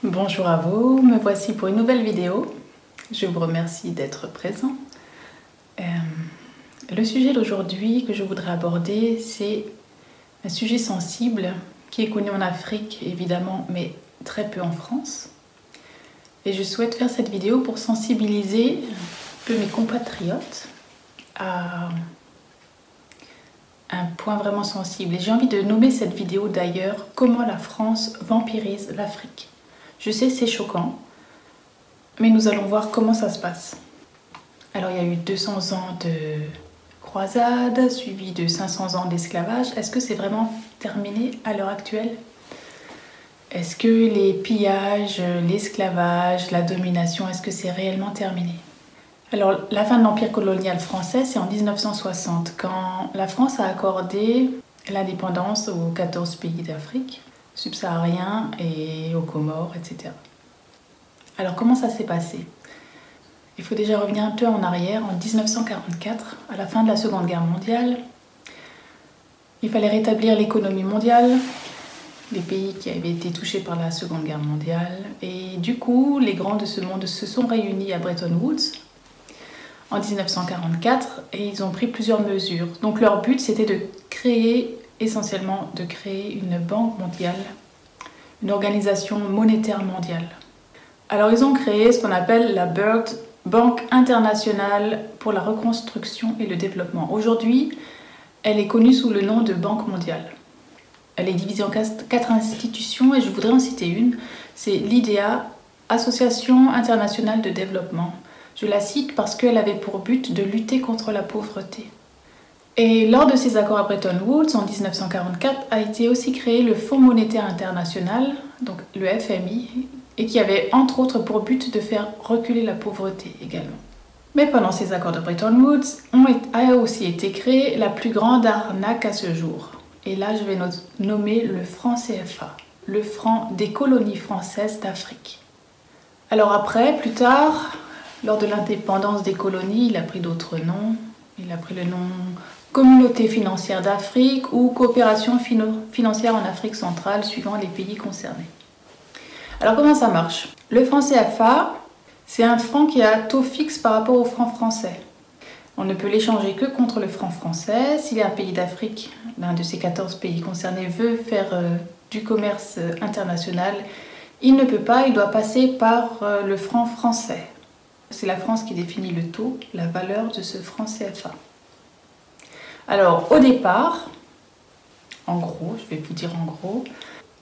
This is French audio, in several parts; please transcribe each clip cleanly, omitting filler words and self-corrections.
Bonjour à vous, me voici pour une nouvelle vidéo. Je vous remercie d'être présent. Le sujet d'aujourd'hui que je voudrais aborder, c'est un sujet sensible qui est connu en Afrique évidemment, mais très peu en France. Et je souhaite faire cette vidéo pour sensibiliser un peu mes compatriotes à un point vraiment sensible. Et j'ai envie de nommer cette vidéo d'ailleurs « Comment la France vampirise l'Afrique ». Je sais, c'est choquant, mais nous allons voir comment ça se passe. Alors, il y a eu 200 ans de croisade, suivi de 500 ans d'esclavage. Est-ce que c'est vraiment terminé à l'heure actuelle? Est-ce que les pillages, l'esclavage, la domination, est-ce que c'est réellement terminé? Alors, la fin de l'empire colonial français, c'est en 1960, quand la France a accordé l'indépendance aux 14 pays d'Afrique subsahariens et aux Comores, etc. Alors, comment ça s'est passé? Il faut déjà revenir un peu en arrière, en 1944, à la fin de la Seconde Guerre mondiale. Il fallait rétablir l'économie mondiale, les pays qui avaient été touchés par la Seconde Guerre mondiale. Et du coup, les grands de ce monde se sont réunis à Bretton Woods en 1944 et ils ont pris plusieurs mesures. Donc leur but, c'était de créer une banque mondiale, une organisation monétaire mondiale. Alors ils ont créé ce qu'on appelle la Banque internationale pour la reconstruction et le développement. Aujourd'hui, elle est connue sous le nom de Banque mondiale. Elle est divisée en 4 institutions et je voudrais en citer une. C'est l'IDEA, Association internationale de développement. Je la cite parce qu'elle avait pour but de lutter contre la pauvreté. Et lors de ces accords à Bretton Woods, en 1944, a été aussi créé le Fonds monétaire international, donc le FMI, et qui avait entre autres pour but de faire reculer la pauvreté également. Mais pendant ces accords de Bretton Woods, a aussi été créée la plus grande arnaque à ce jour. Et là, je vais nommer le franc CFA, le franc des colonies françaises d'Afrique. Alors après, plus tard, lors de l'indépendance des colonies, il a pris d'autres noms. Il a pris le nom Communauté financière d'Afrique ou Coopération financière en Afrique centrale, suivant les pays concernés. Alors comment ça marche? Le franc CFA, c'est un franc qui a taux fixe par rapport au franc français. On ne peut l'échanger que contre le franc français. Si un pays d'Afrique, l'un de ces 14 pays concernés, veut faire du commerce international, il ne peut pas, il doit passer par le franc français. C'est la France qui définit le taux, la valeur de ce franc CFA. Alors, au départ, en gros, je vais vous dire en gros,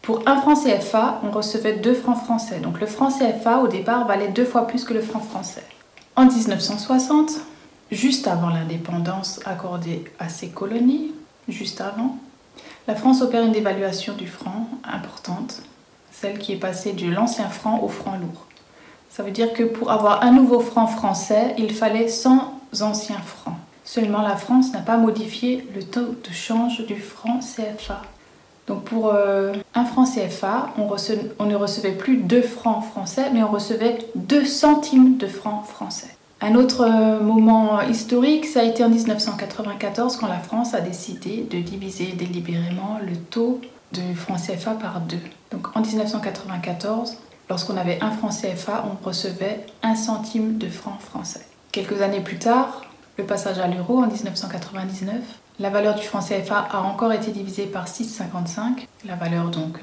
pour un franc CFA, on recevait 2 francs français. Donc le franc CFA, au départ, valait 2 fois plus que le franc français. En 1960, juste avant l'indépendance accordée à ses colonies, juste avant, la France opère une dévaluation du franc importante, celle qui est passée de l'ancien franc au franc lourd. Ça veut dire que pour avoir un nouveau franc français, il fallait 100 anciens francs. Seulement la France n'a pas modifié le taux de change du franc CFA. Donc pour un franc CFA, on ne recevait plus 2 francs français, mais on recevait 2 centimes de francs français. Un autre moment historique, ça a été en 1994, quand la France a décidé de diviser délibérément le taux du franc CFA par 2. Donc en 1994, lorsqu'on avait un franc CFA, on recevait 1 centime de franc français. Quelques années plus tard, le passage à l'euro en 1999, la valeur du franc CFA a encore été divisée par 6,55. La valeur donc,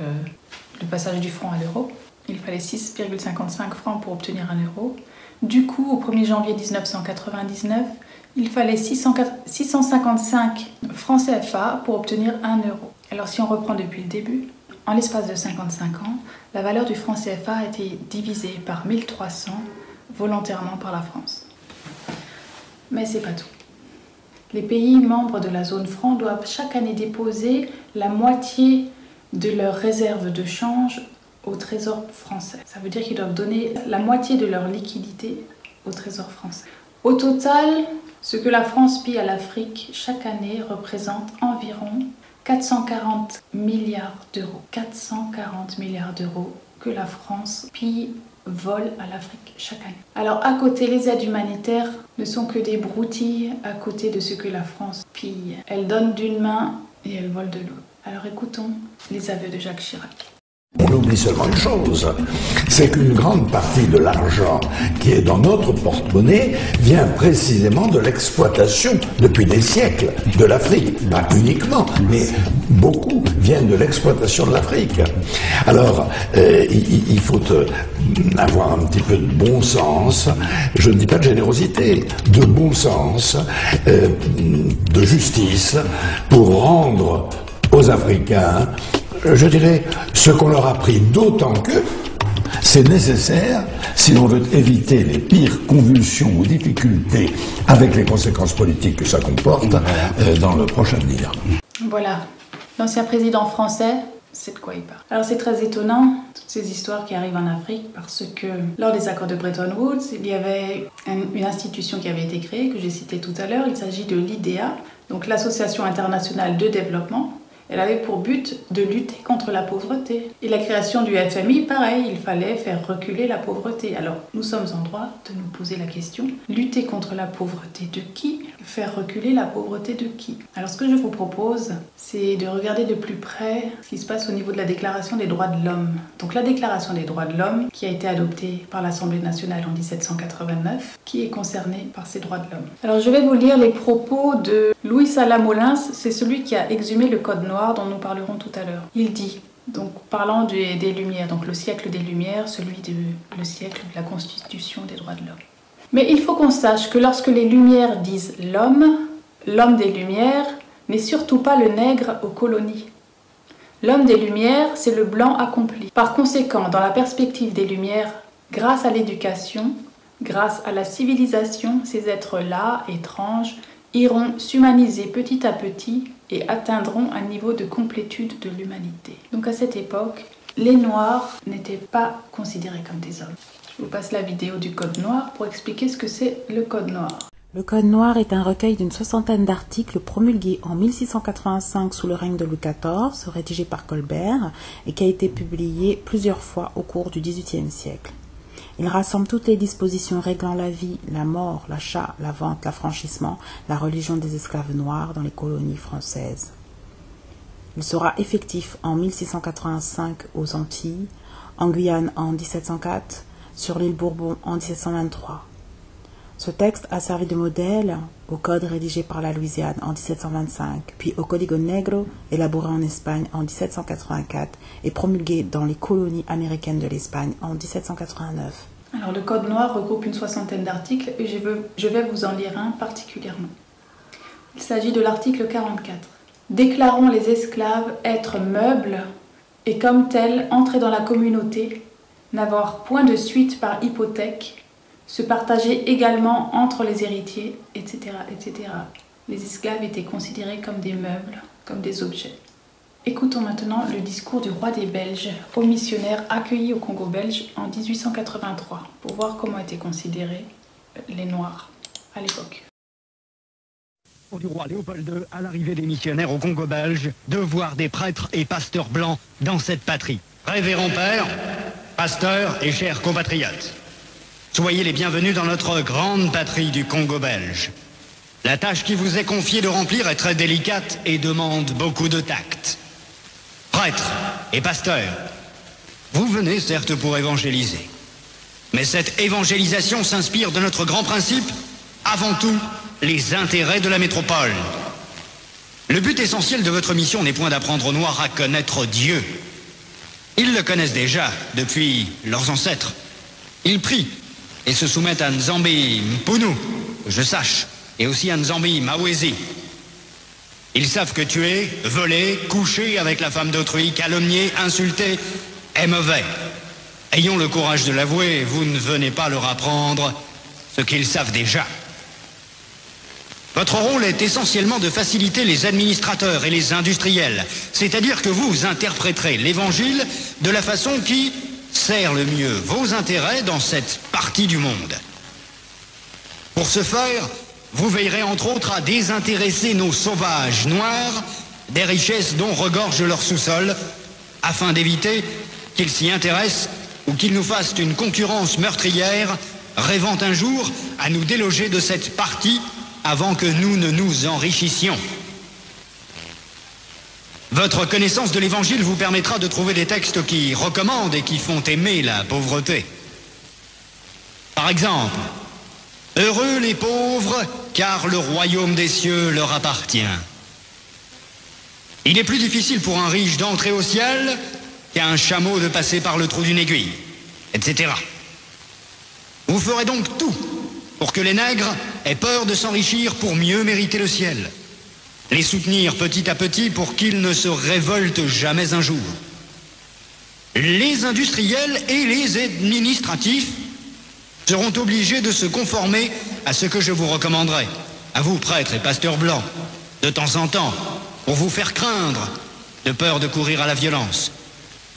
le passage du franc à l'euro. Il fallait 6,55 francs pour obtenir 1 euro. Du coup, au 1er janvier 1999, il fallait 655 francs CFA pour obtenir 1 euro. Alors si on reprend depuis le début, en l'espace de 55 ans, la valeur du franc CFA a été divisée par 1300 volontairement par la France. Mais c'est pas tout. Les pays membres de la zone franc doivent chaque année déposer la moitié de leurs réserves de change au Trésor français. Ça veut dire qu'ils doivent donner la moitié de leur liquidité au Trésor français. Au total, ce que la France pille à l'Afrique chaque année représente environ 440 milliards d'euros. 440 milliards d'euros que la France vole à l'Afrique chaque année. Alors à côté, les aides humanitaires ne sont que des broutilles à côté de ce que la France pille. Elle donne d'une main et elle vole de l'autre. Alors écoutons les aveux de Jacques Chirac. On oublie seulement une chose, c'est qu'une grande partie de l'argent qui est dans notre porte-monnaie vient précisément de l'exploitation, depuis des siècles, de l'Afrique. Pas uniquement, mais beaucoup viennent de l'exploitation de l'Afrique. Alors, il faut avoir un petit peu de bon sens, je ne dis pas de générosité, de bon sens, de justice, pour rendre aux Africains, je dirais, ce qu'on leur a pris, d'autant que c'est nécessaire si l'on veut éviter les pires convulsions ou difficultés avec les conséquences politiques que ça comporte dans le prochain avenir. Voilà, l'ancien président français, c'est de quoi il parle. Alors c'est très étonnant, toutes ces histoires qui arrivent en Afrique, parce que lors des accords de Bretton Woods, il y avait une institution qui avait été créée, que j'ai citée tout à l'heure, il s'agit de l'IDEA, donc l'Association internationale de développement. Elle avait pour but de lutter contre la pauvreté. Et la création du FMI, pareil, il fallait faire reculer la pauvreté. Alors, nous sommes en droit de nous poser la question, lutter contre la pauvreté de qui? Faire reculer la pauvreté de qui? Alors, ce que je vous propose, c'est de regarder de plus près ce qui se passe au niveau de la Déclaration des droits de l'homme. Donc, la Déclaration des droits de l'homme, qui a été adoptée par l'Assemblée nationale en 1789, qui est concernée par ces droits de l'homme. Alors, je vais vous lire les propos de Louis Salamolins, c'est celui qui a exhumé le Code noir dont nous parlerons tout à l'heure. Il dit, donc parlant des Lumières, donc le siècle des Lumières, le siècle de la Constitution des droits de l'homme. Mais il faut qu'on sache que lorsque les Lumières disent l'homme, l'homme des Lumières n'est surtout pas le nègre aux colonies. L'homme des Lumières, c'est le blanc accompli. Par conséquent, dans la perspective des Lumières, grâce à l'éducation, grâce à la civilisation, ces êtres-là, étranges, iront s'humaniser petit à petit et atteindront un niveau de complétude de l'humanité. Donc à cette époque, les Noirs n'étaient pas considérés comme des hommes. Je vous passe la vidéo du Code noir pour expliquer ce que c'est le Code noir. Le Code noir est un recueil d'une soixantaine d'articles promulgués en 1685 sous le règne de Louis XIV, rédigé par Colbert, et qui a été publié plusieurs fois au cours du XVIIIe siècle. Il rassemble toutes les dispositions réglant la vie, la mort, l'achat, la vente, l'affranchissement, la religion des esclaves noirs dans les colonies françaises. Il sera effectif en 1685 aux Antilles, en Guyane en 1704, sur l'île Bourbon en 1723. Ce texte a servi de modèle au code rédigé par la Louisiane en 1725, puis au Código Negro élaboré en Espagne en 1784 et promulgué dans les colonies américaines de l'Espagne en 1789. Alors le Code noir regroupe une soixantaine d'articles et je vais vous en lire un particulièrement. Il s'agit de l'article 44. Déclarons les esclaves être meubles et comme tels entrer dans la communauté, n'avoir point de suite par hypothèque, se partager également entre les héritiers, etc., etc. Les esclaves étaient considérés comme des meubles, comme des objets. Écoutons maintenant le discours du roi des Belges aux missionnaires accueillis au Congo belge en 1883 pour voir comment étaient considérés les Noirs à l'époque. Du roi Léopold II à l'arrivée des missionnaires au Congo belge de voir des prêtres et pasteurs blancs dans cette patrie. Révérend père, pasteurs et chers compatriotes, soyez les bienvenus dans notre grande patrie du Congo belge. La tâche qui vous est confiée de remplir est très délicate et demande beaucoup de tact. Prêtres et pasteurs, vous venez certes pour évangéliser. Mais cette évangélisation s'inspire de notre grand principe, avant tout, les intérêts de la métropole. Le but essentiel de votre mission n'est point d'apprendre aux Noirs à connaître Dieu. Ils le connaissent déjà depuis leurs ancêtres. Ils prient et se soumettent à Nzambi Mpunu, que je sache, et aussi à Nzambi Mawezi. Ils savent que tuer, voler, coucher avec la femme d'autrui, calomnier, insulter, est mauvais. Ayons le courage de l'avouer, vous ne venez pas leur apprendre ce qu'ils savent déjà. Votre rôle est essentiellement de faciliter les administrateurs et les industriels, c'est-à-dire que vous interpréterez l'évangile de la façon qui sert le mieux vos intérêts dans cette partie du monde. Pour ce faire, vous veillerez entre autres à désintéresser nos sauvages noirs des richesses dont regorge leur sous-sol, afin d'éviter qu'ils s'y intéressent ou qu'ils nous fassent une concurrence meurtrière, rêvant un jour à nous déloger de cette partie avant que nous ne nous enrichissions. Votre connaissance de l'Évangile vous permettra de trouver des textes qui recommandent et qui font aimer la pauvreté. Par exemple, « Heureux les pauvres, car le royaume des cieux leur appartient. » Il est plus difficile pour un riche d'entrer au ciel qu'à un chameau de passer par le trou d'une aiguille, etc. Vous ferez donc tout pour que les nègres aient peur de s'enrichir pour mieux mériter le ciel. Les soutenir petit à petit pour qu'ils ne se révoltent jamais un jour. Les industriels et les administratifs seront obligés de se conformer à ce que je vous recommanderai, à vous prêtres et pasteurs blancs, de temps en temps, pour vous faire craindre, de peur de courir à la violence,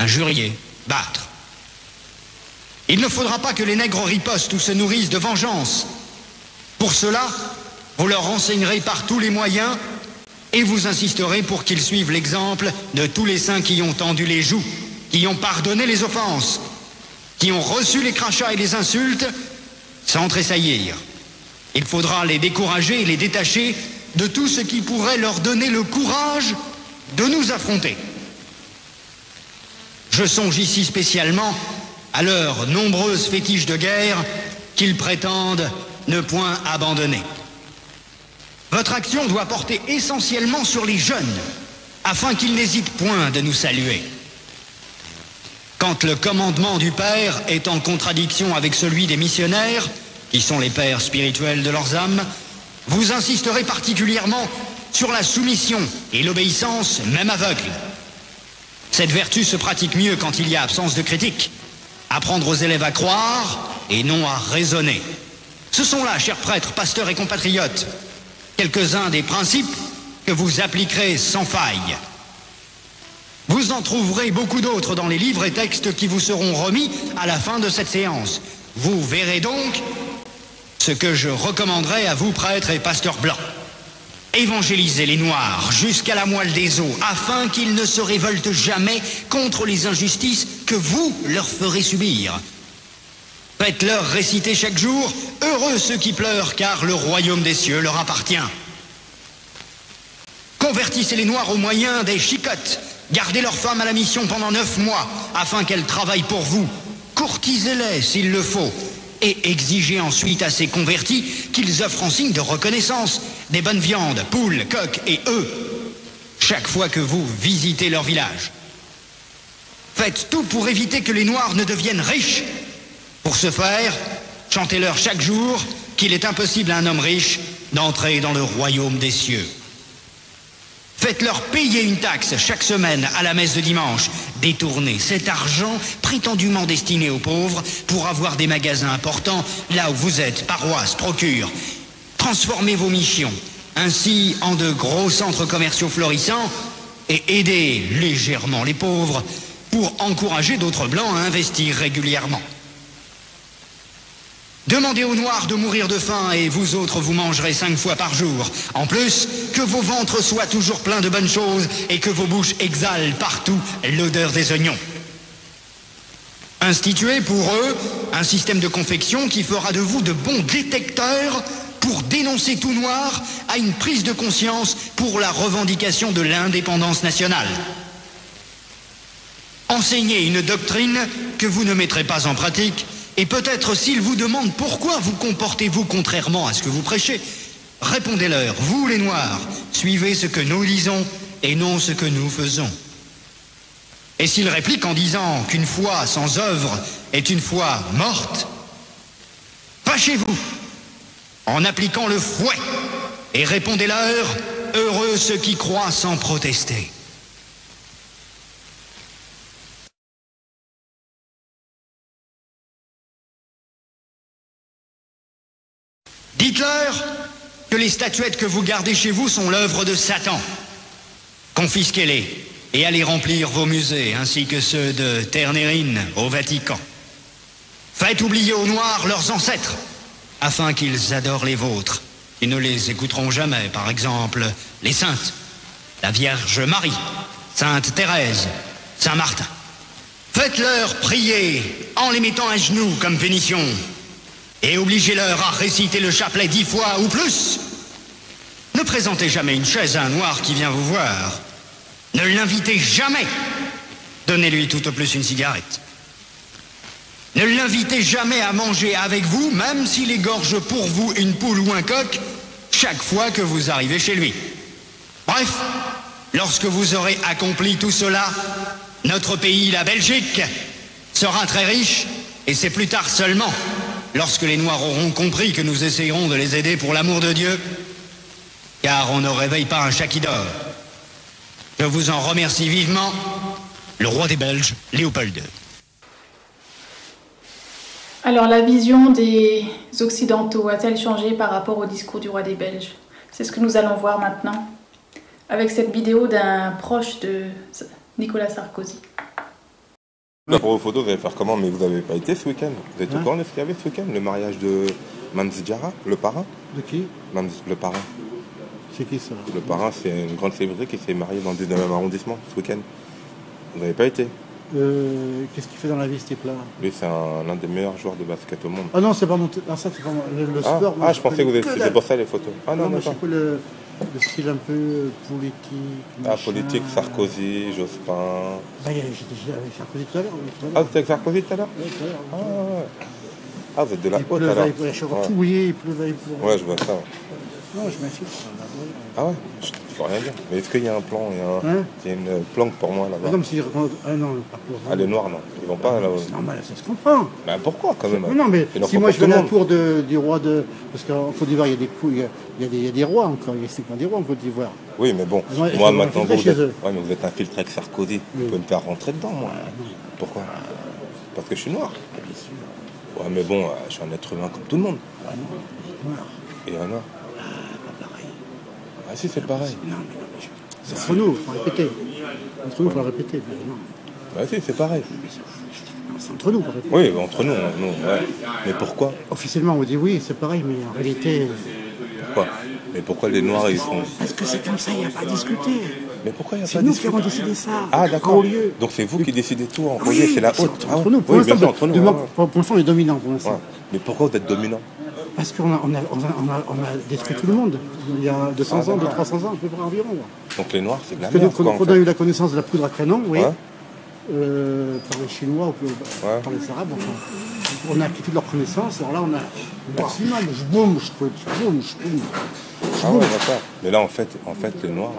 injurier, battre. Il ne faudra pas que les nègres ripostent ou se nourrissent de vengeance. Pour cela, vous leur enseignerez par tous les moyens et vous insisterez pour qu'ils suivent l'exemple de tous les saints qui ont tendu les joues, qui ont pardonné les offenses, qui ont reçu les crachats et les insultes sans tressaillir. Il faudra les décourager et les détacher de tout ce qui pourrait leur donner le courage de nous affronter. Je songe ici spécialement à leurs nombreuses fétiches de guerre qu'ils prétendent ne point abandonner. Votre action doit porter essentiellement sur les jeunes, afin qu'ils n'hésitent point de nous saluer. Quand le commandement du Père est en contradiction avec celui des missionnaires, qui sont les pères spirituels de leurs âmes, vous insisterez particulièrement sur la soumission et l'obéissance, même aveugle. Cette vertu se pratique mieux quand il y a absence de critique. Apprendre aux élèves à croire et non à raisonner. Ce sont là, chers prêtres, pasteurs et compatriotes, quelques-uns des principes que vous appliquerez sans faille. Vous en trouverez beaucoup d'autres dans les livres et textes qui vous seront remis à la fin de cette séance. Vous verrez donc ce que je recommanderais à vous, prêtres et pasteurs blancs. Évangélisez les Noirs jusqu'à la moelle des os, afin qu'ils ne se révoltent jamais contre les injustices que vous leur ferez subir. Faites-leur réciter chaque jour « Heureux ceux qui pleurent, car le royaume des cieux leur appartient ». Convertissez les Noirs au moyen des chicottes. Gardez leurs femmes à la mission pendant 9 mois, afin qu'elles travaillent pour vous. Courtisez-les s'il le faut. Et exigez ensuite à ces convertis qu'ils offrent en signe de reconnaissance des bonnes viandes, poules, coqs et œufs, chaque fois que vous visitez leur village. Faites tout pour éviter que les Noirs ne deviennent riches. Pour ce faire, chantez-leur chaque jour qu'il est impossible à un homme riche d'entrer dans le royaume des cieux. Faites-leur payer une taxe chaque semaine à la messe de dimanche. Détournez cet argent prétendument destiné aux pauvres pour avoir des magasins importants là où vous êtes, paroisses, procures. Transformez vos missions ainsi en de gros centres commerciaux florissants et aidez légèrement les pauvres pour encourager d'autres blancs à investir régulièrement. Demandez aux Noirs de mourir de faim et vous autres vous mangerez 5 fois par jour. En plus, que vos ventres soient toujours pleins de bonnes choses et que vos bouches exhalent partout l'odeur des oignons. Instituez pour eux un système de confection qui fera de vous de bons détecteurs pour dénoncer tout Noir à une prise de conscience pour la revendication de l'indépendance nationale. Enseignez une doctrine que vous ne mettrez pas en pratique. Et peut-être s'ils vous demandent pourquoi vous comportez-vous contrairement à ce que vous prêchez, répondez-leur, vous les Noirs, suivez ce que nous disons et non ce que nous faisons. Et s'ils répliquent en disant qu'une foi sans œuvre est une foi morte, fâchez-vous en appliquant le fouet et répondez-leur, heureux ceux qui croient sans protester. Dites-leur que les statuettes que vous gardez chez vous sont l'œuvre de Satan. Confisquez-les et allez remplir vos musées, ainsi que ceux de Ternérine au Vatican. Faites oublier aux Noirs leurs ancêtres, afin qu'ils adorent les vôtres. Ils ne les écouteront jamais, par exemple, les saintes, la Vierge Marie, Sainte Thérèse, Saint Martin. Faites-leur prier en les mettant à genoux comme punition. Et obligez-leur à réciter le chapelet 10 fois ou plus. Ne présentez jamais une chaise à un Noir qui vient vous voir. Ne l'invitez jamais. Donnez-lui tout au plus une cigarette. Ne l'invitez jamais à manger avec vous, même s'il égorge pour vous une poule ou un coq, chaque fois que vous arrivez chez lui. Bref, lorsque vous aurez accompli tout cela, notre pays, la Belgique, sera très riche, et c'est plus tard seulement, lorsque les Noirs auront compris que nous essayerons de les aider pour l'amour de Dieu, car on ne réveille pas un chat qui dort. Je vous en remercie vivement, le roi des Belges, Léopold II. Alors la vision des Occidentaux a-t-elle changé par rapport au discours du roi des Belges? C'est ce que nous allons voir maintenant, avec cette vidéo d'un proche de Nicolas Sarkozy. Là, pour vos photos, vous allez faire comment? Mais vous n'avez pas été ce week-end? Vous êtes au courant de ce qu'il y avait ce week-end? Le mariage de Mamzi Diarra, le parrain? De qui? Le parrain. C'est qui ça? Le parrain, c'est une grande célébrité qui s'est mariée dans le 19e arrondissement ce week-end. Vous n'avez pas été? Qu'est-ce qu'il fait dans la vie, ce type-là? Lui, c'est l'un des meilleurs joueurs de basket au monde. Ah non, c'est pas mon... Ah, ça, c'est pas le sport. Ah, je pensais que vous étiez... C'est pour ça les photos. Ah non, moi, je sais pas le style un peu politique. Ah, politique, Sarkozy, Jospin... Bah, j'étais avec Sarkozy tout à l'heure. Ah, vous étiez avec Sarkozy tout à l'heure? Oui, tout à l'heure. Ah, ouais. Ah, vous êtes de la haute alors? Je suis encore tout mouillé, il pleuvait. Ouais, je vois ça. Non, je m'insulte. Ah ouais? Il faut rien dire. Mais est-ce qu'il y a un plan? Il y a une planque pour moi là-bas. Comme si... Ah non, pas pour... Ah, les noirs, non. Ils vont pas là. C'est normal, ça se comprend. Ben pourquoi quand même? Non, mais si moi je vais à la cour du roi de... Parce qu'en Côte d'Ivoire, il y a des coups, il y a des rois encore, il y a des rois en Côte d'Ivoire. Oui, mais bon, moi maintenant vous êtes... Ouais, mais vous êtes infiltré avec Sarkozy. Vous pouvez me faire rentrer dedans, moi. Pourquoi? Parce que je suis noir. Bien sûr. Ouais, mais bon, je suis un être humain comme tout le monde. Ah non, noir. Et un noir? Pas pareil. Ah si, c'est pareil. Non, mais c'est entre nous, il faut répéter. Entre nous, il faut le répéter. Non. Bah si, c'est pareil. C'est entre nous, il faut répéter. Oui, entre nous, ouais. Mais pourquoi? Officiellement, on dit oui, c'est pareil, mais en réalité... Pourquoi? Mais pourquoi les noirs, ils sont... Parce que c'est comme ça, il n'y a pas à discuter. Mais pourquoi il n'y a pas C'est nous qui avons décidé ça. Ah d'accord. Lieu. Donc c'est vous qui décidez tout en Oui, c'est la haute. entre nous. Pour l'instant, on est dominant. Pour l'instant. Ouais. Mais pourquoi vous êtes dominant? Parce qu'on a détruit tout le monde. Il y a 200 ans, 300 ans, à peu près environ. Donc les noirs, c'est de la merde. Quand on a eu la connaissance de la poudre à canon, oui, ouais. Par les Chinois ou par les Arabes, enfin, on a acquis toute leur connaissance. Alors là, on a maximum, je boum. Ah ouais, d'accord. Mais là, en fait, les noirs,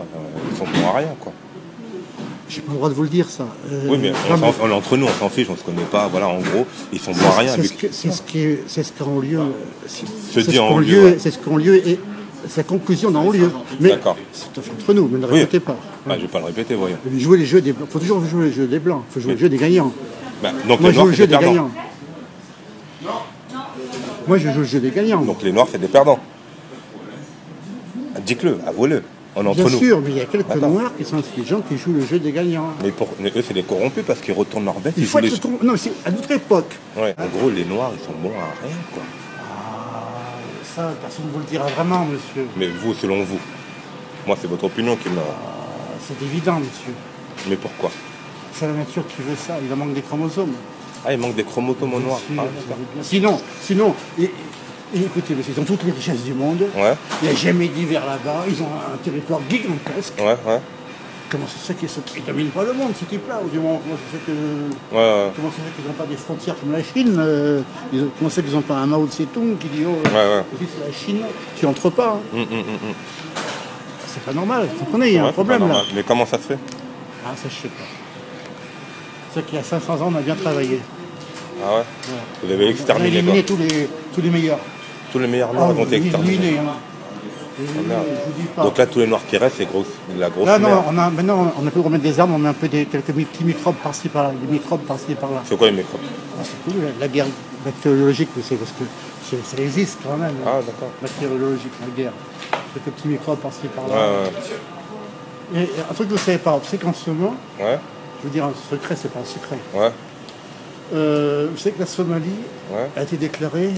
ils sont bons à rien, quoi. J'ai pas le droit de vous le dire, ça. Oui, mais entre nous, on s'en fiche, on se connaît pas. Voilà, en gros, ils sont bons à rien. C'est ce qu'ont lieu. C'est ce qu'ont lieu et sa conclusion dans lieu. Mais c'est entre nous, mais ne le répétez pas. Ah, je vais pas le répéter, voyons. Jouer les jeux des blancs. Il faut toujours jouer les jeux des blancs. Il faut jouer le jeu des gagnants. Bah, donc moi, les noirs, je joue le jeu des des perdants. gagnants. Moi, je joue le jeu des gagnants. Donc les noirs, c'est des perdants. Dites-le, avouez-le. On est entre nous. Bien sûr, mais il y a quelques noirs qui sont intelligents qui jouent le jeu des gagnants. Mais eux, c'est des corrompus parce qu'ils retournent leur veste. Il faut être non, c'est à notre époque. Ouais. En gros, les noirs, ils sont bons à rien, quoi. Ça, personne ne vous le dira vraiment, monsieur. Mais vous, selon vous. Moi, c'est votre opinion qui me... C'est évident, monsieur. Mais pourquoi? C'est la nature qui veut ça. Il en manque des chromosomes. Ah, il manque des chromosomes au noir. Sinon, écoutez, monsieur, ils ont toutes les richesses du monde. Ouais. Il n'y a jamais d'hiver là-bas. Ils ont un territoire gigantesque. Ouais. Comment c'est ça qu'ils ne dominent pas le monde, ce type-là? Ou du moins, comment c'est que... Comment c'est qu'ils n'ont pas des frontières comme la Chine? Comment c'est qu'ils n'ont pas un Mao Tse-tung qui dit c'est la Chine, tu entres pas. Hein. C'est pas normal, vous comprenez, il y a un problème là. Mais comment ça se fait? Ah, ça, je sais pas. C'est qu'il y a 500 ans, on a bien travaillé. Ah ouais, Vous avez exterminé, on a éliminé tous les meilleurs. Tous les meilleurs noirs ont été exterminés. Donc là, tous les noirs qui restent, c'est la grosse merde. Non, maintenant, on a pu remettre des armes, on met un peu quelques petits microbes par-ci par-là, des microbes par-ci par-là. C'est quoi les microbes? C'est cool, la guerre bactériologique, c'est parce que ça existe quand même. Ah, d'accord. Bactériologique, la guerre. Quelques petits microbes par-ci par-là. Et un truc que vous ne savez pas, c'est qu'en ce moment, je veux dire un secret, c'est pas un secret. Vous savez que la Somalie a été déclarée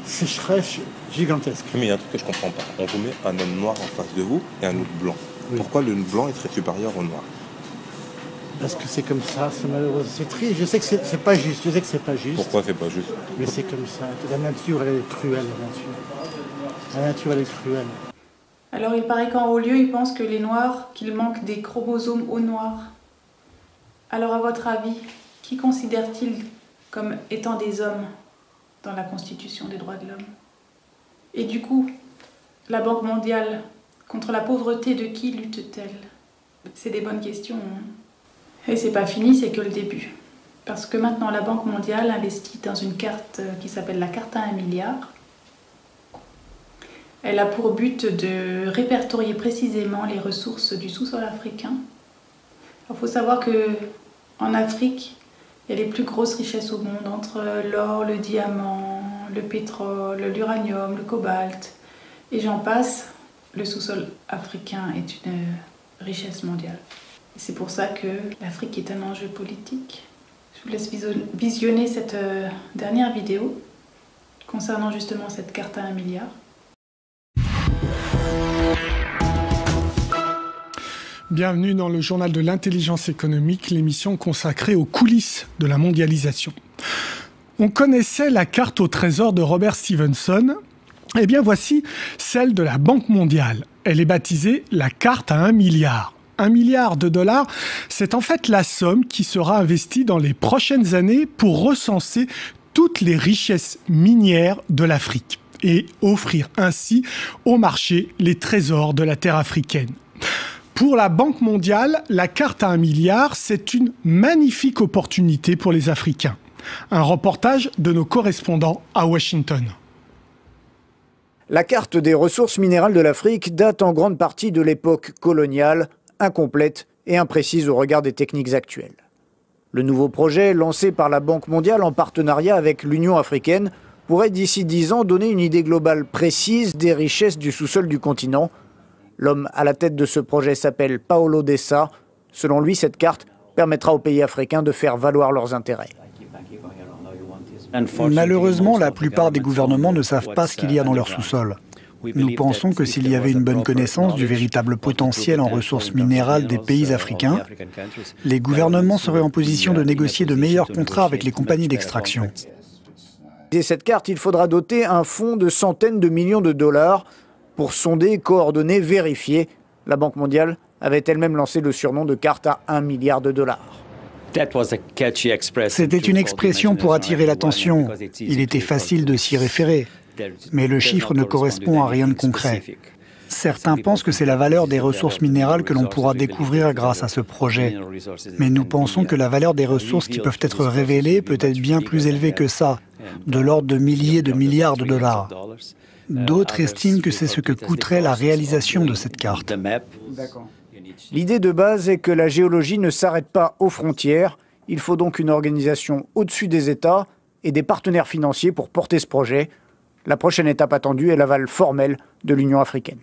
sécheresse gigantesque. Mais il y a un truc que je comprends pas. On vous met un homme noir en face de vous et un autre blanc. Pourquoi le blanc est très supérieur au noir? Parce que c'est comme ça, c'est malheureux, c'est triste. Je sais que c'est pas juste, Pourquoi c'est pas juste? Mais c'est comme ça. La nature, elle est cruelle, la nature. La nature, elle est cruelle. Alors il paraît qu'en haut lieu, ils pensent que les Noirs, qu'il manque des chromosomes aux Noirs. Alors à votre avis, qui considère-t-il comme étant des hommes dans la Constitution des droits de l'homme? Et du coup, la Banque mondiale, contre la pauvreté de qui lutte-t-elle? C'est des bonnes questions. Hein. Et c'est pas fini, c'est que le début. Parce que maintenant, la Banque mondiale investit dans une carte qui s'appelle la carte à 1 milliard. Elle a pour but de répertorier précisément les ressources du sous-sol africain. Il faut savoir qu'en Afrique, il y a les plus grosses richesses au monde, entre l'or, le diamant, le pétrole, l'uranium, le cobalt, et j'en passe. Le sous-sol africain est une richesse mondiale. Et c'est pour ça que l'Afrique est un enjeu politique. Je vous laisse visionner cette dernière vidéo concernant justement cette carte à 1 milliard. Bienvenue dans le journal de l'intelligence économique, l'émission consacrée aux coulisses de la mondialisation. On connaissait la carte au trésor de Robert Stevenson. Eh bien voici celle de la Banque mondiale. Elle est baptisée la carte à 1 milliard. 1 milliard de dollars, c'est en fait la somme qui sera investie dans les prochaines années pour recenser toutes les richesses minières de l'Afrique et offrir ainsi au marché les trésors de la terre africaine. Pour la Banque mondiale, la carte à 1 milliard, c'est une magnifique opportunité pour les Africains. Un reportage de nos correspondants à Washington. La carte des ressources minérales de l'Afrique date en grande partie de l'époque coloniale, incomplète et imprécise au regard des techniques actuelles. Le nouveau projet, lancé par la Banque mondiale en partenariat avec l'Union africaine, pourrait d'ici 10 ans donner une idée globale précise des richesses du sous-sol du continent. L'homme à la tête de ce projet s'appelle Paolo Dessa. Selon lui, cette carte permettra aux pays africains de faire valoir leurs intérêts. Malheureusement, la plupart des gouvernements ne savent pas ce qu'il y a dans leur sous-sol. Nous pensons que s'il y avait une bonne connaissance du véritable potentiel en ressources minérales des pays africains, les gouvernements seraient en position de négocier de meilleurs contrats avec les compagnies d'extraction. Dès cette carte, il faudra doter un fonds de centaines de millions de dollars pour sonder, coordonner, vérifier. La Banque mondiale avait elle-même lancé le surnom de carte à 1 milliard de dollars. C'était une expression pour attirer l'attention. Il était facile de s'y référer. Mais le chiffre ne correspond à rien de concret. Certains pensent que c'est la valeur des ressources minérales que l'on pourra découvrir grâce à ce projet. Mais nous pensons que la valeur des ressources qui peuvent être révélées peut être bien plus élevée que ça, de l'ordre de milliers de milliards de dollars. D'autres estiment que c'est ce que coûterait la réalisation de cette carte. L'idée de base est que la géologie ne s'arrête pas aux frontières. Il faut donc une organisation au-dessus des États et des partenaires financiers pour porter ce projet. La prochaine étape attendue est l'aval formel de l'Union africaine.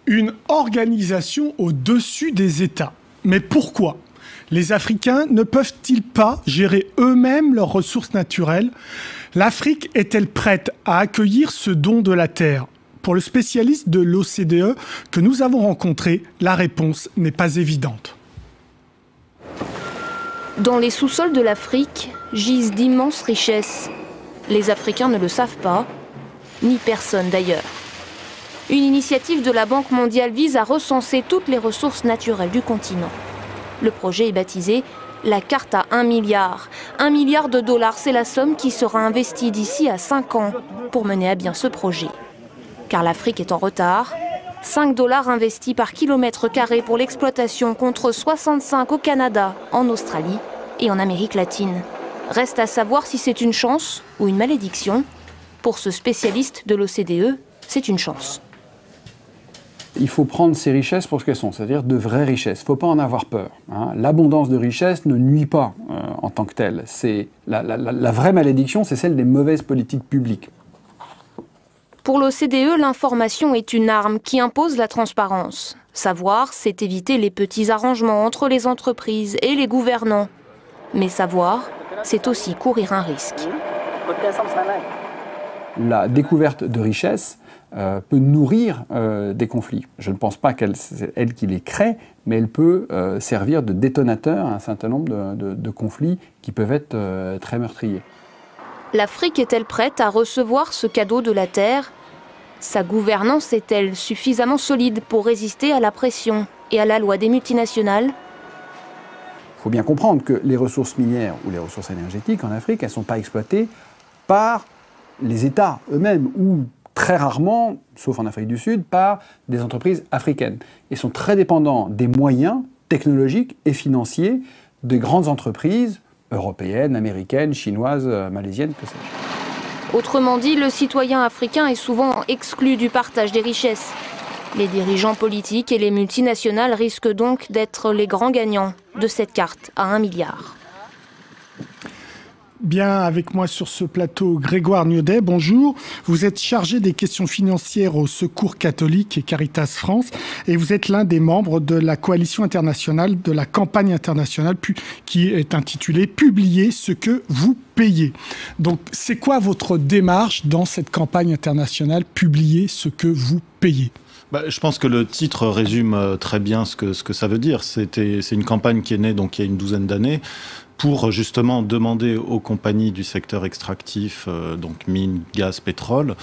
Une organisation au-dessus des États. Mais pourquoi ? Les Africains ne peuvent-ils pas gérer eux-mêmes leurs ressources naturelles ? L'Afrique est-elle prête à accueillir ce don de la terre ? Pour le spécialiste de l'OCDE que nous avons rencontré, la réponse n'est pas évidente. Dans les sous-sols de l'Afrique gisent d'immenses richesses. Les Africains ne le savent pas, ni personne d'ailleurs. Une initiative de la Banque mondiale vise à recenser toutes les ressources naturelles du continent. Le projet est baptisé la carte à 1 milliard. 1 milliard de dollars, c'est la somme qui sera investie d'ici à 5 ans pour mener à bien ce projet. Car l'Afrique est en retard. 5 $ investis par kilomètre carré pour l'exploitation contre 65 au Canada, en Australie et en Amérique latine. Reste à savoir si c'est une chance ou une malédiction. Pour ce spécialiste de l'OCDE, c'est une chance. Il faut prendre ces richesses pour ce qu'elles sont, c'est-à-dire de vraies richesses. Il ne faut pas en avoir peur. L'abondance de richesses ne nuit pas en tant que telle. La vraie malédiction, c'est celle des mauvaises politiques publiques. Pour l'OCDE, l'information est une arme qui impose la transparence. Savoir, c'est éviter les petits arrangements entre les entreprises et les gouvernants. Mais savoir, c'est aussi courir un risque. La découverte de richesses peut nourrir des conflits. Je ne pense pas c'est elle qui les crée, mais elle peut servir de détonateur à un certain nombre de conflits qui peuvent être très meurtriers. L'Afrique est-elle prête à recevoir ce cadeau de la Terre ? Sa gouvernance est-elle suffisamment solide pour résister à la pression et à la loi des multinationales ? Il faut bien comprendre que les ressources minières ou les ressources énergétiques en Afrique, elles ne sont pas exploitées par les États eux-mêmes ou très rarement, sauf en Afrique du Sud, par des entreprises africaines. Ils sont très dépendants des moyens technologiques et financiers de grandes entreprises européennes, américaines, chinoises, malaisiennes, que sais-je. Autrement dit, le citoyen africain est souvent exclu du partage des richesses. Les dirigeants politiques et les multinationales risquent donc d'être les grands gagnants de cette carte à 1 milliard. Bien, avec moi sur ce plateau, Grégoire Niodet, bonjour. Vous êtes chargé des questions financières au Secours catholique et Caritas France et vous êtes l'un des membres de la coalition internationale de la campagne internationale qui est intitulée « Publiez ce que vous payez ». Donc, c'est quoi votre démarche dans cette campagne internationale « Publiez ce que vous payez » ? Je pense que le titre résume très bien ce que ça veut dire. C'est une campagne qui est née donc il y a une douzaine d'années pour justement demander aux compagnies du secteur extractif, donc mines, gaz, pétrole,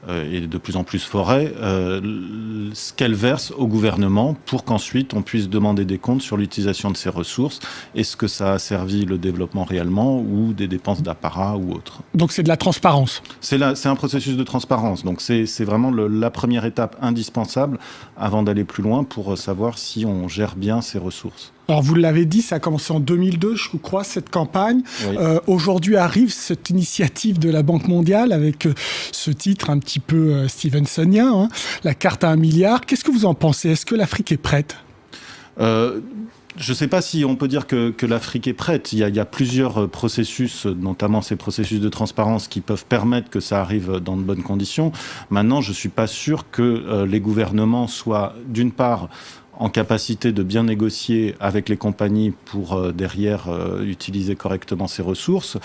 et de plus en plus forêt, ce qu'elles versent au gouvernement pour qu'ensuite on puisse demander des comptes sur l'utilisation de ces ressources. Est-ce que ça a servi le développement réellement ou des dépenses d'apparat ou autre. Donc c'est de la transparence. C'est un processus de transparence. Donc c'est vraiment la première étape indispensable avant d'aller plus loin pour savoir si on gère bien ces ressources. Alors vous l'avez dit, ça a commencé en 2002, je crois, cette campagne. Oui. Aujourd'hui arrive cette initiative de la Banque mondiale avec ce titre un petit peu stevensonien, hein, la carte à 1 milliard. Qu'est-ce que vous en pensez ? Est-ce que l'Afrique est prête ? Je ne sais pas si on peut dire que l'Afrique est prête. Il y a plusieurs processus, notamment ces processus de transparence, qui peuvent permettre que ça arrive dans de bonnes conditions. Maintenant, je ne suis pas sûr que les gouvernements soient, d'une part, en capacité de bien négocier avec les compagnies pour derrière utiliser correctement ces ressources,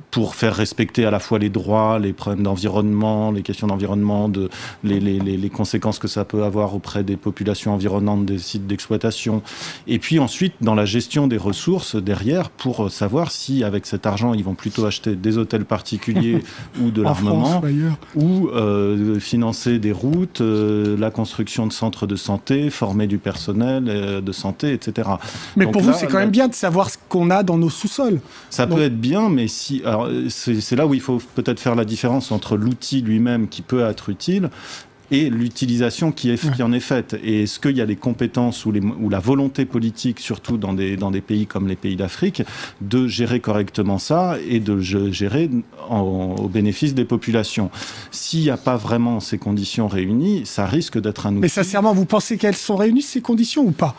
pour faire respecter à la fois les droits, les problèmes d'environnement, les questions d'environnement, les conséquences que ça peut avoir auprès des populations environnantes des sites d'exploitation. Et puis ensuite, dans la gestion des ressources derrière, pour savoir si avec cet argent, ils vont plutôt acheter des hôtels particuliers ou de l'armement, ou financer des routes, la construction de centres de santé, former du personnel de santé, etc. Mais donc pour vous, c'est quand même bien de savoir ce qu'on a dans nos sous-sols. Ça peut être bien, mais si... Alors, c'est là où il faut peut-être faire la différence entre l'outil lui-même qui peut être utile et l'utilisation qui en est faite. Et est-ce qu'il y a les compétences ou la volonté politique, surtout dans des pays comme les pays d'Afrique, de gérer correctement ça et de gérer au bénéfice des populations. S'il n'y a pas vraiment ces conditions réunies, ça risque d'être un outil... Mais sincèrement, vous pensez qu'elles sont réunies, ces conditions, ou pas ?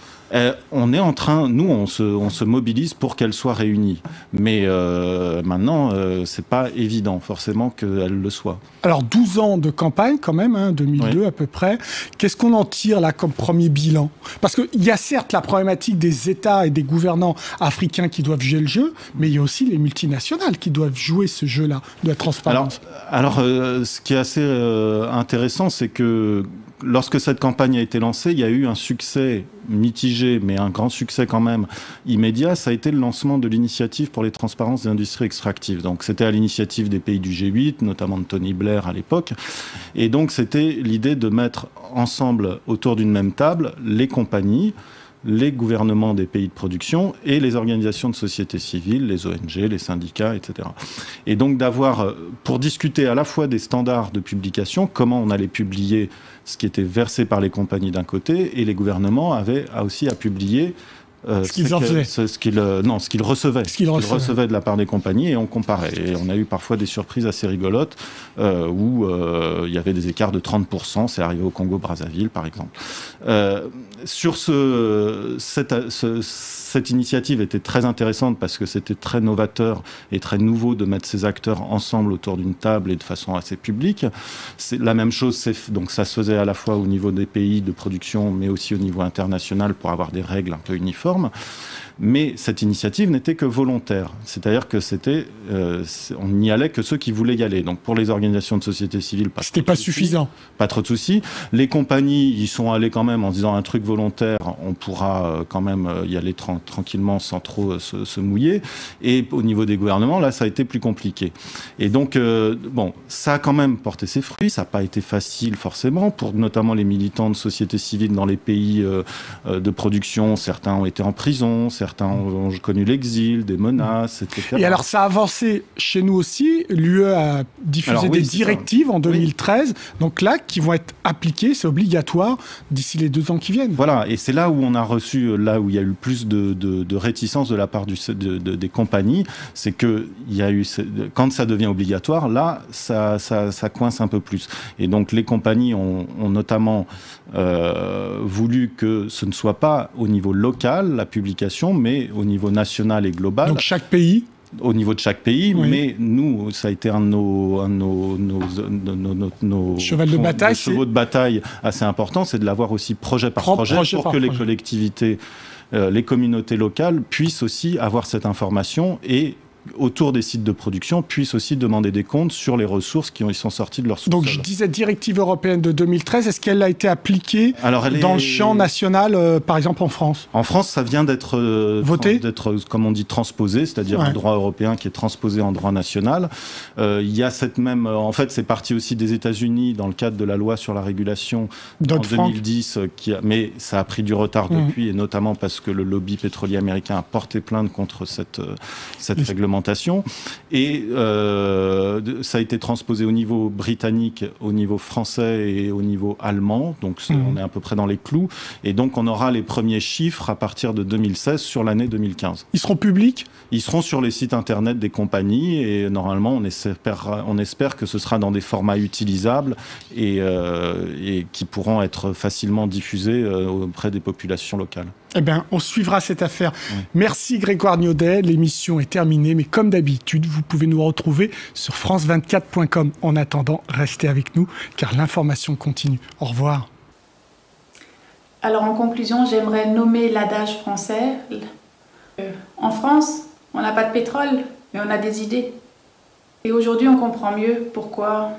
On est en train, nous, on se mobilise pour qu'elles soient réunies. Mais maintenant, c'est pas évident, forcément, qu'elles le soient. Alors, 12 ans de campagne, quand même, hein, 2002 à peu près. Qu'est-ce qu'on en tire, là, comme premier bilan ? Parce qu'il y a certes la problématique des États et des gouvernants africains qui doivent jouer le jeu, mais il y a aussi les multinationales qui doivent jouer ce jeu-là de la transparence. Alors ce qui est assez intéressant, c'est que lorsque cette campagne a été lancée, il y a eu un succès mitigé, mais un grand succès quand même immédiat. Ça a été le lancement de l'initiative pour les transparences des industries extractives. Donc c'était à l'initiative des pays du G8, notamment de Tony Blair à l'époque. Et donc c'était l'idée de mettre ensemble autour d'une même table les compagnies, les gouvernements des pays de production et les organisations de société civile, les ONG, les syndicats, etc. Et donc d'avoir, pour discuter à la fois des standards de publication, comment on allait publier ce qui était versé par les compagnies d'un côté, et les gouvernements avaient aussi à publier ce qu'ils recevaient. Ce qu'ils recevaient de la part des compagnies, et on comparait. Et on a eu parfois des surprises assez rigolotes où il y avait des écarts de 30%. C'est arrivé au Congo-Brazzaville, par exemple. Sur cette initiative était très intéressante parce que c'était très novateur et très nouveau de mettre ces acteurs ensemble autour d'une table et de façon assez publique. C'est la même chose, donc ça se faisait à la fois au niveau des pays de production, mais aussi au niveau international pour avoir des règles un peu uniformes. Mais cette initiative n'était que volontaire. C'est-à-dire que on n'y allait que ceux qui voulaient y aller. Donc pour les organisations de société civile, c'était pas suffisant. Pas trop de soucis. Les compagnies y sont allées quand même en disant un truc volontaire, on pourra quand même y aller tranquillement sans trop se mouiller. Et au niveau des gouvernements, là, ça a été plus compliqué. Et donc, bon, ça a quand même porté ses fruits. Ça n'a pas été facile forcément pour notamment les militants de société civile dans les pays de production. Certains ont été en prison, certains ont connu l'exil, des menaces, etc. Et alors, ça a avancé chez nous aussi. L'UE a diffusé des directives en 2013, donc là, qui vont être appliquées, c'est obligatoire d'ici les 2 ans qui viennent. Voilà, et c'est là où on a reçu, là où il y a eu plus de réticence de la part des compagnies, c'est que il y a eu, quand ça devient obligatoire, là, ça coince un peu plus. Et donc les compagnies ont notamment voulu que ce ne soit pas au niveau local, la publication, mais au niveau national et global. Donc chaque pays au niveau de chaque pays, oui. Mais nous, ça a été un de nos chevaux de bataille assez important, c'est de l'avoir aussi projet par projet pour que les collectivités, les communautés locales puissent aussi avoir cette information et autour des sites de production, puissent aussi demander des comptes sur les ressources qui sont sorties de leur sous-sol. Donc je disais directive européenne de 2013, est-ce qu'elle a été appliquée dans le champ national, par exemple en France ? En France, ça vient d'être voté, comme on dit, transposé, c'est-à-dire un droit européen qui est transposé en droit national. Il y a cette même... en fait, c'est parti aussi des États-Unis dans le cadre de la loi sur la régulation en 2010, mais ça a pris du retard depuis, et notamment parce que le lobby pétrolier américain a porté plainte contre cette réglementation. Et ça a été transposé au niveau britannique, au niveau français et au niveau allemand. Donc on est à peu près dans les clous. Et donc on aura les premiers chiffres à partir de 2016 sur l'année 2015. Ils seront publics ? Ils seront sur les sites internet des compagnies et normalement on espère que ce sera dans des formats utilisables et qui pourront être facilement diffusés auprès des populations locales. Eh bien, on suivra cette affaire. Oui. Merci Grégoire Niaudet. L'émission est terminée, mais comme d'habitude, vous pouvez nous retrouver sur france24.com. En attendant, restez avec nous, car l'information continue. Au revoir. Alors, en conclusion, j'aimerais nommer l'adage français. En France, on n'a pas de pétrole, mais on a des idées. Et aujourd'hui, on comprend mieux pourquoi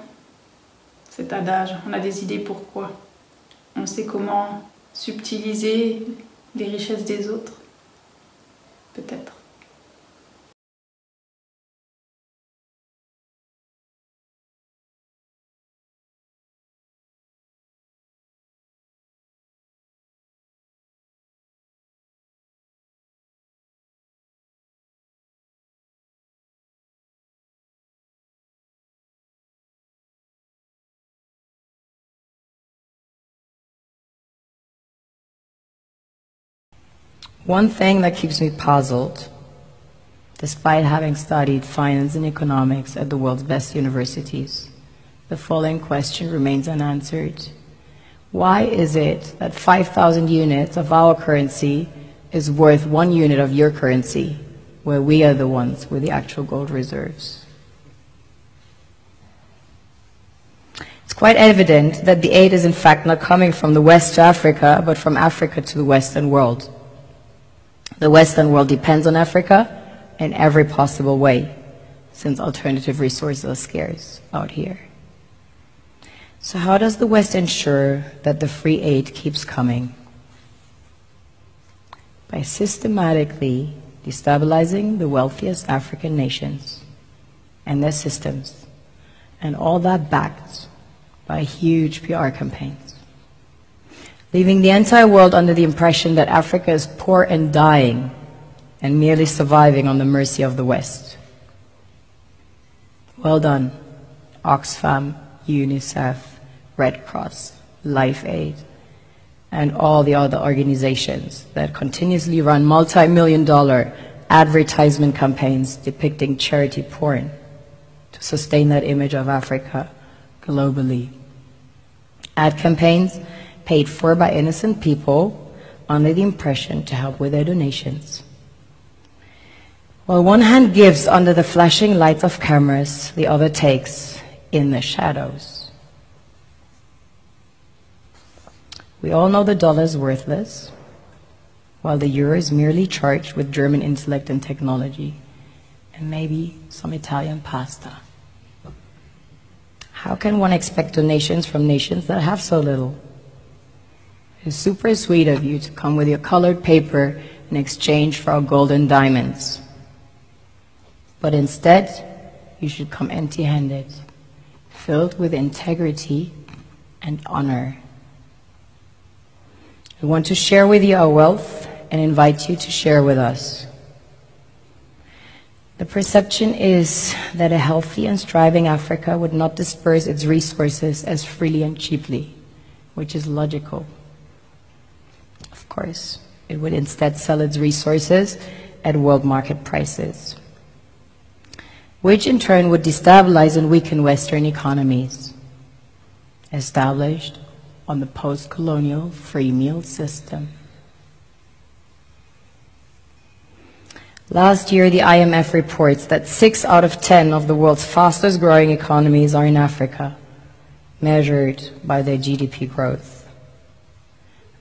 cet adage. On a des idées pourquoi. On sait comment subtiliser les richesses des autres, peut-être. One thing that keeps me puzzled, despite having studied finance and economics at the world's best universities, the following question remains unanswered. Why is it that 5,000 units of our currency is worth 1 unit of your currency, where we are the ones with the actual gold reserves? It's quite evident that the aid is in fact not coming from the West to Africa, but from Africa to the Western world. The Western world depends on Africa in every possible way, since alternative resources are scarce out here. So how does the West ensure that the free aid keeps coming? By systematically destabilizing the wealthiest African nations and their systems, and all that backed by huge PR campaigns, leaving the entire world under the impression that Africa is poor and dying and merely surviving on the mercy of the West. Well done, Oxfam, UNICEF, Red Cross, Life Aid, and all the other organizations that continuously run multi-million-dollar advertisement campaigns depicting charity porn to sustain that image of Africa globally. Ad campaigns paid for by innocent people under the impression to help with their donations. While one hand gives under the flashing lights of cameras, the other takes in the shadows. We all know the dollar is worthless, while the euro is merely charged with German intellect and technology, and maybe some Italian pasta. How can one expect donations from nations that have so little? It's super sweet of you to come with your colored paper in exchange for our gold and diamonds. But instead, you should come empty-handed, filled with integrity and honor. We want to share with you our wealth and invite you to share with us. The perception is that a healthy and thriving Africa would not disperse its resources as freely and cheaply, which is logical. Of course, it would instead sell its resources at world market prices, which in turn would destabilize and weaken Western economies, established on the post-colonial free meal system. Last year, the IMF reports that 6 out of 10 of the world's fastest growing economies are in Africa, measured by their GDP growth.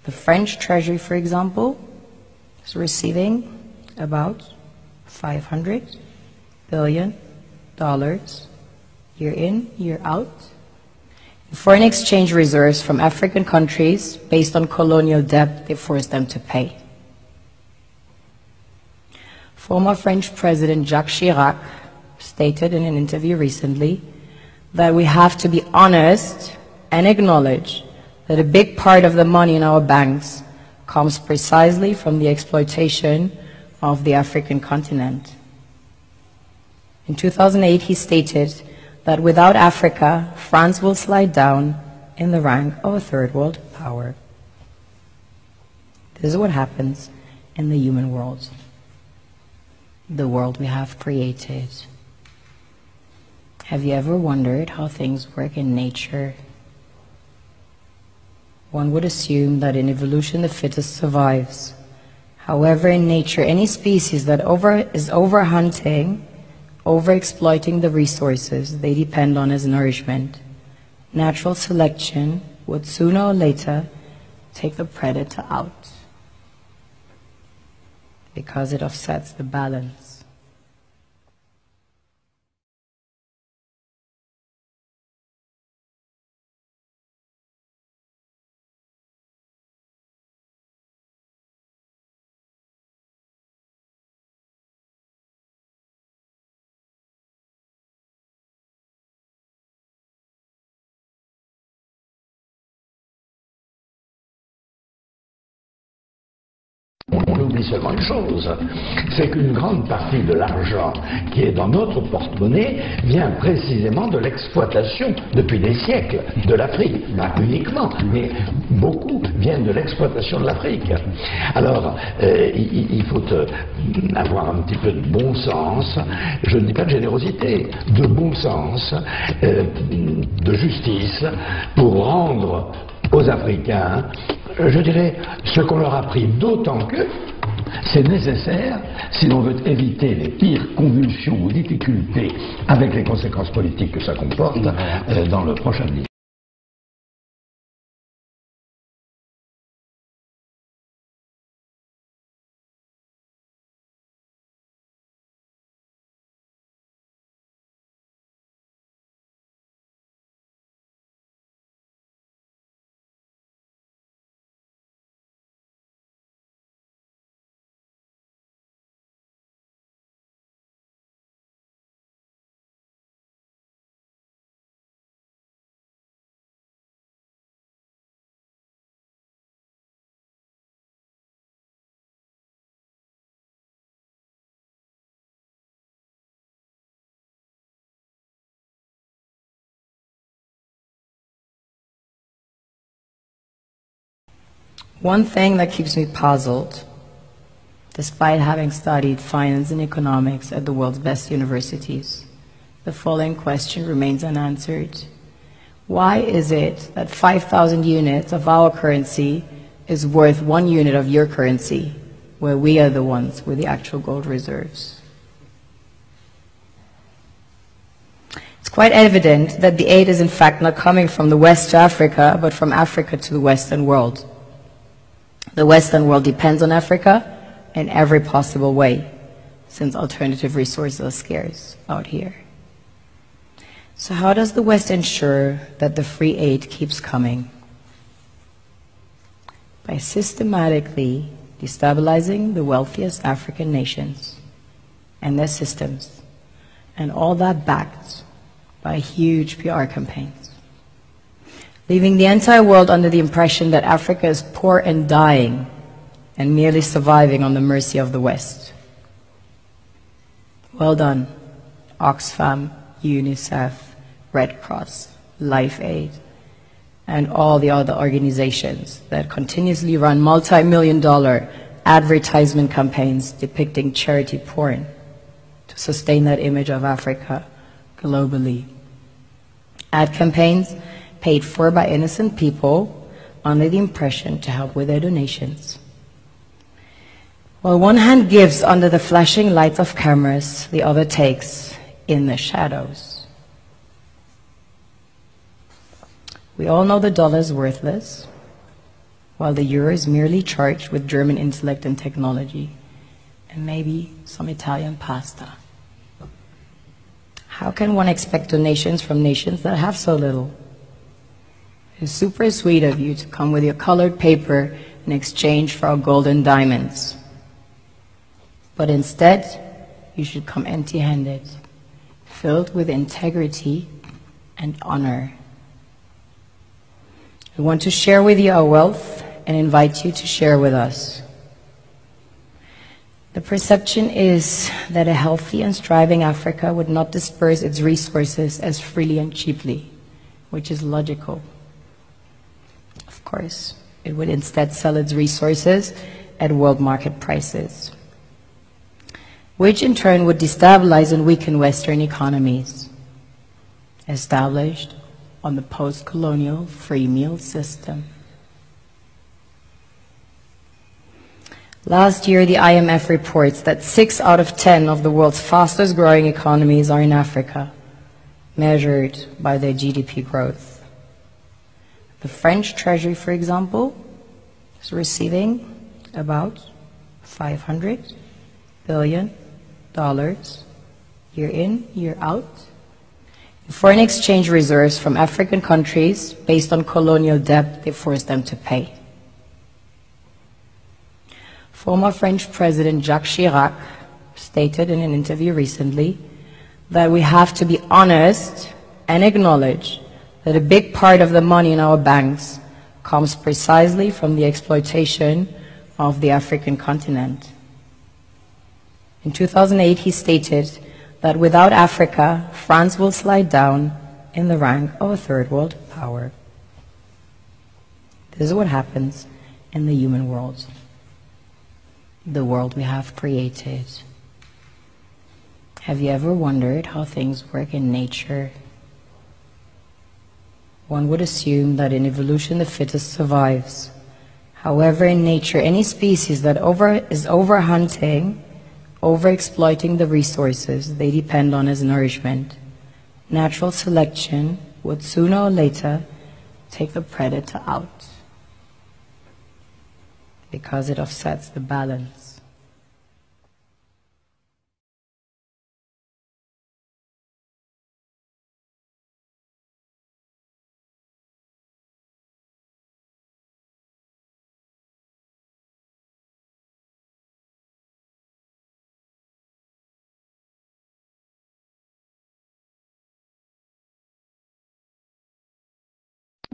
The French Treasury, for example, is receiving about $500 billion year in, year out, in foreign exchange reserves from African countries based on colonial debt they forced them to pay. Former French President Jacques Chirac stated in an interview recently that we have to be honest and acknowledge that a big part of the money in our banks comes precisely from the exploitation of the African continent. In 2008, he stated that without Africa, France will slide down in the rank of a third world power. This is what happens in the human world, the world we have created. Have you ever wondered how things work in nature? One would assume that in evolution the fittest survives. However, in nature, any species that is overhunting, overexploiting the resources they depend on as nourishment, natural selection would sooner or later take the predator out, because it offsets the balance. On oublie seulement une chose, c'est qu'une grande partie de l'argent qui est dans notre porte-monnaie vient précisément de l'exploitation, depuis des siècles, de l'Afrique. Pas uniquement, mais beaucoup viennent de l'exploitation de l'Afrique. Alors, il faut avoir un petit peu de bon sens, je ne dis pas de générosité, de bon sens, de justice, pour rendre aux Africains, je dirais, ce qu'on leur a pris, d'autant que c'est nécessaire si l'on veut éviter les pires convulsions ou difficultés avec les conséquences politiques que ça comporte dans le prochain avenir. One thing that keeps me puzzled, despite having studied finance and economics at the world's best universities, the following question remains unanswered. Why is it that 5,000 units of our currency is worth 1 unit of your currency, where we are the ones with the actual gold reserves? It's quite evident that the aid is in fact not coming from the West to Africa, but from Africa to the Western world. The Western world depends on Africa in every possible way, since alternative resources are scarce out here. So how does the West ensure that the free aid keeps coming? By systematically destabilizing the wealthiest African nations and their systems, and all that backed by huge PR campaigns, leaving the entire world under the impression that Africa is poor and dying and merely surviving on the mercy of the West. Well done, Oxfam, UNICEF, Red Cross, Life Aid, and all the other organizations that continuously run multi-million-dollar advertisement campaigns depicting charity porn to sustain that image of Africa globally. Ad campaigns paid for by innocent people under the impression to help with their donations. While one hand gives under the flashing lights of cameras, the other takes in the shadows. We all know the dollar is worthless, while the euro is merely charged with German intellect and technology, and maybe some Italian pasta. How can one expect donations from nations that have so little? It's super sweet of you to come with your colored paper in exchange for our gold and diamonds. But instead, you should come empty-handed, filled with integrity and honor. We want to share with you our wealth and invite you to share with us. The perception is that a healthy and striving Africa would not disperse its resources as freely and cheaply, which is logical. Of course, it would instead sell its resources at world market prices, which in turn would destabilize and weaken Western economies, established on the post-colonial free meal system. Last year, the IMF reports that 6 out of 10 of the world's fastest growing economies are in Africa, measured by their GDP growth. The French Treasury, for example, is receiving about $500 billion year in, year out, in foreign exchange reserves from African countries based on colonial debt they forced them to pay. Former French President Jacques Chirac stated in an interview recently that we have to be honest and acknowledge that a big part of the money in our banks comes precisely from the exploitation of the African continent. In 2008, he stated that without Africa, France will slide down in the rank of a third world power. This is what happens in the human world, the world we have created. Have you ever wondered how things work in nature? One would assume that in evolution the fittest survives. However, in nature, any species that is overhunting, overexploiting the resources they depend on as nourishment, natural selection would sooner or later take the predator out, because it offsets the balance.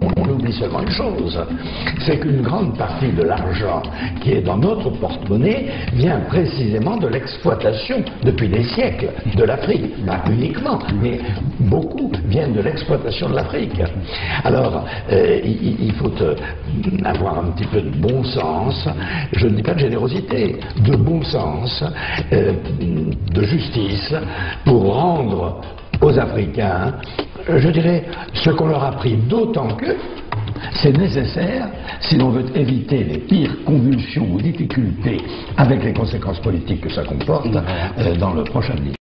On oublie seulement une chose, c'est qu'une grande partie de l'argent qui est dans notre porte-monnaie vient précisément de l'exploitation, depuis des siècles, de l'Afrique. Pas uniquement, mais beaucoup viennent de l'exploitation de l'Afrique. Alors, il faut avoir un petit peu de bon sens, je ne dis pas de générosité, de bon sens, de justice, pour rendre aux Africains, je dirais, ce qu'on leur a pris, d'autant que c'est nécessaire si l'on veut éviter les pires convulsions ou difficultés avec les conséquences politiques que ça comporte dans le prochain livre.